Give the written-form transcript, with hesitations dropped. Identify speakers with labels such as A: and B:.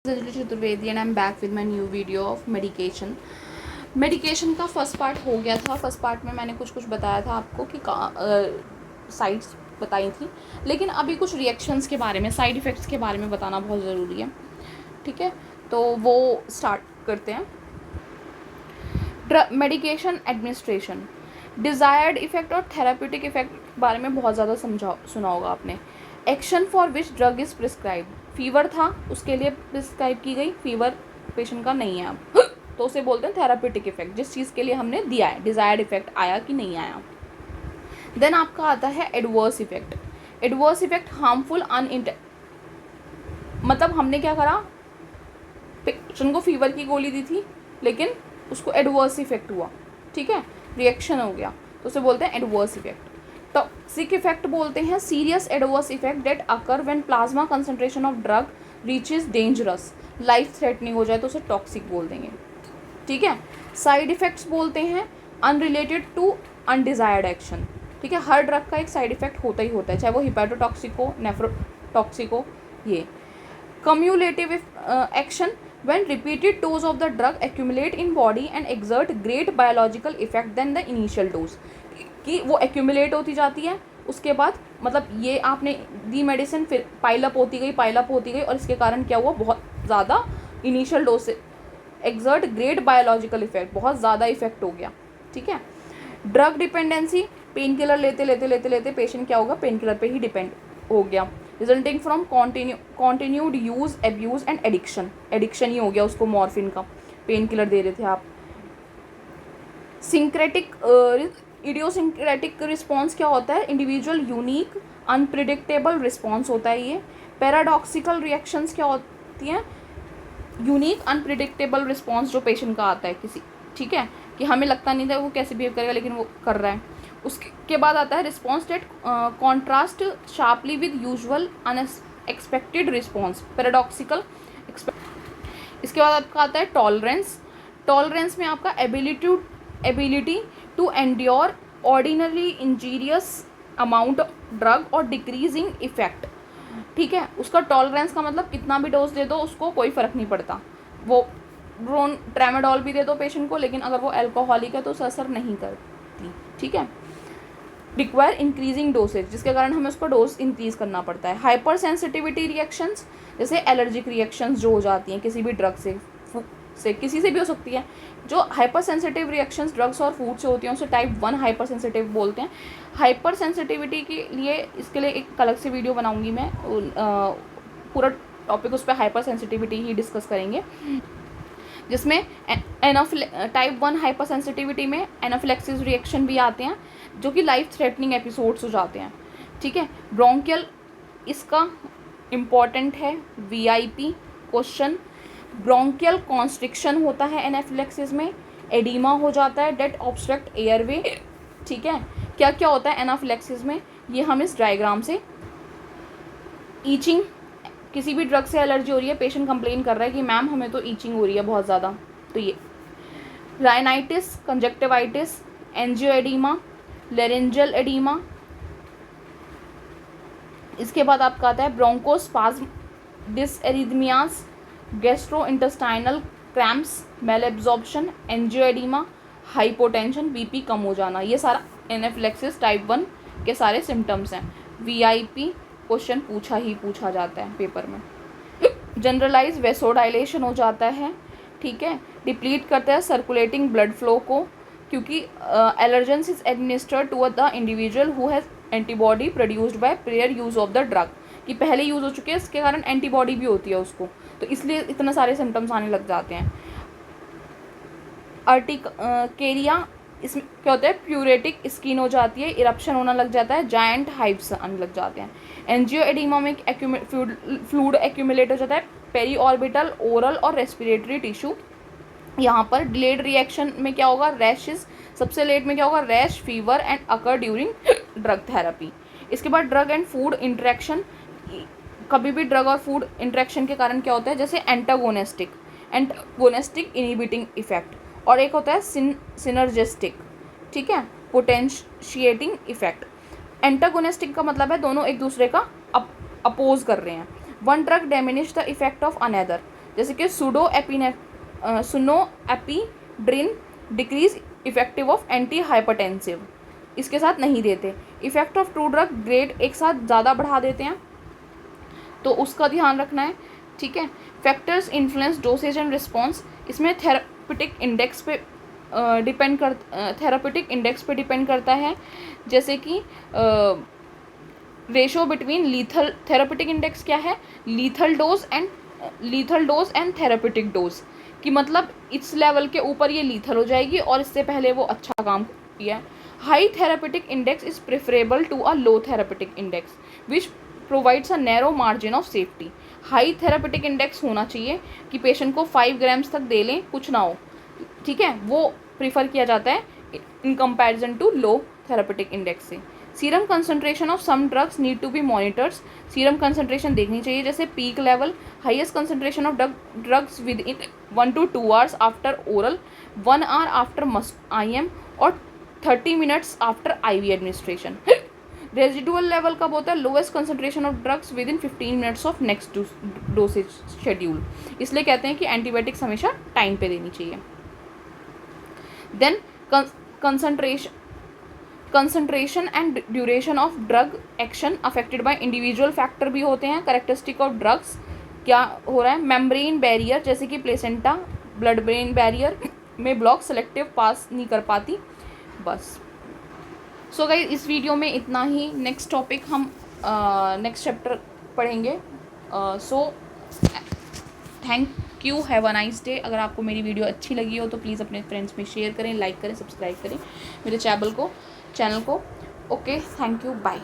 A: Chaturvedi and I am back with my new video of medication का first part हो गया था। फर्स्ट पार्ट में मैंने कुछ बताया था आपको कि साइड्स बताई थी, लेकिन अभी कुछ रिएक्शंस के बारे में, साइड इफ़ेक्ट्स के बारे में बताना बहुत ज़रूरी है। ठीक है, तो वो स्टार्ट करते हैं। मेडिकेशन एडमिनिस्ट्रेशन, डिज़ायर्ड इफेक्ट और थेराप्यूटिक इफेक्ट के बारे में बहुत ज़्यादा सुना होगा आपने। Action for which drug is prescribe, fever था उसके लिए प्रिस्क्राइब की गई, फीवर पेशेंट का नहीं है अब तो उसे बोलते हैं थेराप्यूटिक इफेक्ट, जिस चीज़ के लिए हमने दिया है। डिज़ायर्ड इफेक्ट आया कि नहीं आया। देन आपका आता है adverse effect. Adverse effect harmful मतलब हमने क्या करा, पेशेंट को फीवर की गोली दी थी लेकिन उसको एडवर्स इफेक्ट हुआ, ठीक है, रिएक्शन हो गया, तो उसे बोलते हैं एडवर्स इफेक्ट। टॉक्सिक इफेक्ट बोलते हैं serious adverse effect that occur when plasma concentration of drug reaches dangerous, life threatening हो जाए तो उसे टॉक्सिक बोल देंगे। ठीक है, साइड इफेक्ट्स बोलते हैं अनरिलेटेड टू अनडिजायर्ड एक्शन। ठीक है, हर ड्रग का एक साइड इफेक्ट होता ही होता है, चाहे वो हिपैटोटॉक्सिक हो, नेफ्रोटॉक्सिक हो। ये cumulative action when repeated dose of the drug accumulate in body and exert great biological effect than the initial dose, कि वो accumulate होती जाती है, उसके बाद मतलब ये आपने दी मेडिसिन, फिर पाइलअप होती गई और इसके कारण क्या हुआ, बहुत ज़्यादा इनिशियल डोज से एक्सर्ट ग्रेट बायोलॉजिकल इफेक्ट, बहुत ज़्यादा इफेक्ट हो गया। ठीक है, ड्रग डिपेंडेंसी, पेन किलर लेते पेशेंट क्या होगा, पेन किलर पे ही डिपेंड हो गया, resulting from continued use, abuse and addiction. Addiction ही हो गया उसको मॉर्फिन का, पेन किलर दे रहे थे आप। सिंक्रेटिक इडियोसिंक्रेटिक रिस्पॉन्स क्या होता है, इंडिविजुअल यूनिक अनप्रिडिक्टेबल रिस्पॉन्स होता है ये। पैराडॉक्सिकल रिएक्शंस क्या होती हैं, यूनिक अनप्रिडिक्टेबल रिस्पॉन्स जो पेशेंट का आता है किसी, ठीक है, कि हमें लगता नहीं था वो कैसे बिहेव करेगा लेकिन वो कर रहा है। उसके बाद आता है response that contrast sharply with usual unexpected response, paradoxical. इसके बाद आपका आता है टॉलरेंस। टॉलरेंस में आपका ability to endure ordinary injurious amount of drug और डिक्रीजिंग इफेक्ट। ठीक है, उसका टॉलरेंस का मतलब कितना भी डोज दे दो उसको कोई फ़र्क नहीं पड़ता। वो ट्रेमाडोल भी दे दो पेशेंट को, लेकिन अगर वो अल्कोहलिक है तो उसे असर नहीं करती। ठीक है, रिक्वायर इंक्रीजिंग डोसेज, जिसके कारण हमें उसको डोज इंक्रीज करना पड़ता है। हाइपर सेंसिटिविटी रिएक्शंस, जैसे एलर्जिक रिएक्शंस जो हो जाती हैं किसी भी ड्रग से किसी से भी हो सकती है। जो हाइपर सेंसिटिव रिएक्शंस ड्रग्स और फूड से होती हैं उसे टाइप 1 हाइपर सेंसिटिव बोलते हैं। हाइपर सेंसिटिविटी के लिए इसके लिए एक अलग से वीडियो बनाऊंगी मैं, पूरा टॉपिक उस पर हाइपर सेंसिटिविटी ही डिस्कस करेंगे, जिसमें टाइप 1 हाइपर सेंसिटिविटी में एनाफिलेक्सिस रिएक्शन भी आते हैं जो कि लाइफ थ्रेटनिंग एपिसोड्स हो जाते हैं। ठीक है, ब्रोंकियल इसका इम्पॉर्टेंट है, वीआईपी क्वेश्चन। ब्रोंकियल कॉन्स्ट्रिक्शन होता है एनाफिलेक्सिस में, एडिमा हो जाता है डेट ऑब्स्ट्रक्ट एयरवे। ठीक है, क्या क्या होता है एनाफिलेक्सिस में, ये हम इस डायग्राम से, ईचिंग, किसी भी ड्रग से एलर्जी हो रही है, पेशेंट कंप्लेन कर रहा है कि मैम हमें तो ईचिंग हो रही है बहुत ज़्यादा, तो ये rhinitis, conjunctivitis, angioedema, laryngeal oedema. इसके बाद आपका आता है bronchospasm, dysrhythmias, gastrointestinal cramps, malabsorption, angioedema, hypotension, BP कम हो जाना, ये सारा एनाफिलेक्सिस टाइप 1 के सारे सिम्टम्स हैं। वीआईपी क्वेश्चन पूछा जाता है पेपर में। जनरलाइज वेसोडाइलेशन हो जाता है। ठीक है, डिप्लीट करता है सर्कुलेटिंग ब्लड फ्लो को, क्योंकि allergens is administered to the individual who has antibody produced by prior use of the drug, कि पहले यूज़ हो चुके हैं इसके कारण एंटीबॉडी भी होती है उसको, तो इसलिए इतने सारे सिम्टम्स आने लग जाते हैं। अर्टिकेरिया, इसमें क्या होता है, प्यूरेटिक स्किन हो जाती है, इरप्शन होना लग जाता है, जायंट हाइव्स आने लग जाते हैं। एंजियोएडिमा में फ्लूइड एक्यूमुलेट हो जाता है, पेरी ऑर्बिटल, ओरल और रेस्पिरेटरी टिश्यू। यहाँ पर डिलेड रिएक्शन में क्या होगा, रैशेस, सबसे लेट में क्या होगा, rash, fever and occur during drug therapy. इसके बाद ड्रग एंड फूड इंटरेक्शन, कभी भी ड्रग और फूड इंटरेक्शन के कारण क्या होता है, जैसे एंटागोनिस्टिक इनहिबिटिंग इफेक्ट, और एक होता है सिनर्जिस्टिक, ठीक है, पोटेंशिएटिंग इफेक्ट। एंटागोनिस्टिक का मतलब है दोनों एक दूसरे का अपोज कर रहे हैं। One drug diminish the effect of another, जैसे कि pseudoephedrine decrease effective of antihypertensive, इसके साथ नहीं देते। Effect of two drug grade एक साथ ज़्यादा बढ़ा देते हैं, तो उसका ध्यान रखना है, ठीक है। Factors influence dosage and response, इसमें थेरापेटिक इंडेक्स पे डिपेंड करता है, जैसे कि ratio between lethal, therapeutic index क्या है, lethal dose and therapeutic dose, कि मतलब इस लेवल के ऊपर ये लीथल हो जाएगी और इससे पहले वो अच्छा काम किया है। High therapeutic index is preferable to a low therapeutic index which provides a narrow margin of safety. High therapeutic index होना चाहिए कि पेशेंट को 5 ग्राम्स तक दे लें, कुछ ना हो, ठीक है, वो प्रीफर किया जाता है in comparison to low therapeutic index से। Serum concentration of some drugs need to be monitors, serum concentration देखनी चाहिए, जैसे peak level, highest concentration of drugs within 1 to 2 hours after oral, 1 hour after IM और 30 minutes after IV administration. Residual level कब होता है, lowest concentration of drugs within 15 minutes of next dosage schedule, इसलिए कहते हैं कि antibiotics हमेशा time पे देनी चाहिए। Then concentration and duration of drug action affected by individual factor भी होते हैं। कैरेक्टरिस्टिक ऑफ ड्रग्स क्या हो रहा है, मेम्ब्रेन बैरियर, जैसे कि प्लेसेंटा ब्लड ब्रेन बैरियर में ब्लॉक सेलेक्टिव पास नहीं कर पाती, बस। सो गाइस इस वीडियो में इतना ही। नेक्स्ट टॉपिक हम नेक्स्ट चैप्टर पढ़ेंगे। So thank you, have a nice day. अगर आपको मेरी वीडियो अच्छी लगी हो तो प्लीज़ अपने फ्रेंड्स में शेयर करें, लाइक करें, सब्सक्राइब करें मेरे चैनल को। Okay, thank you, bye.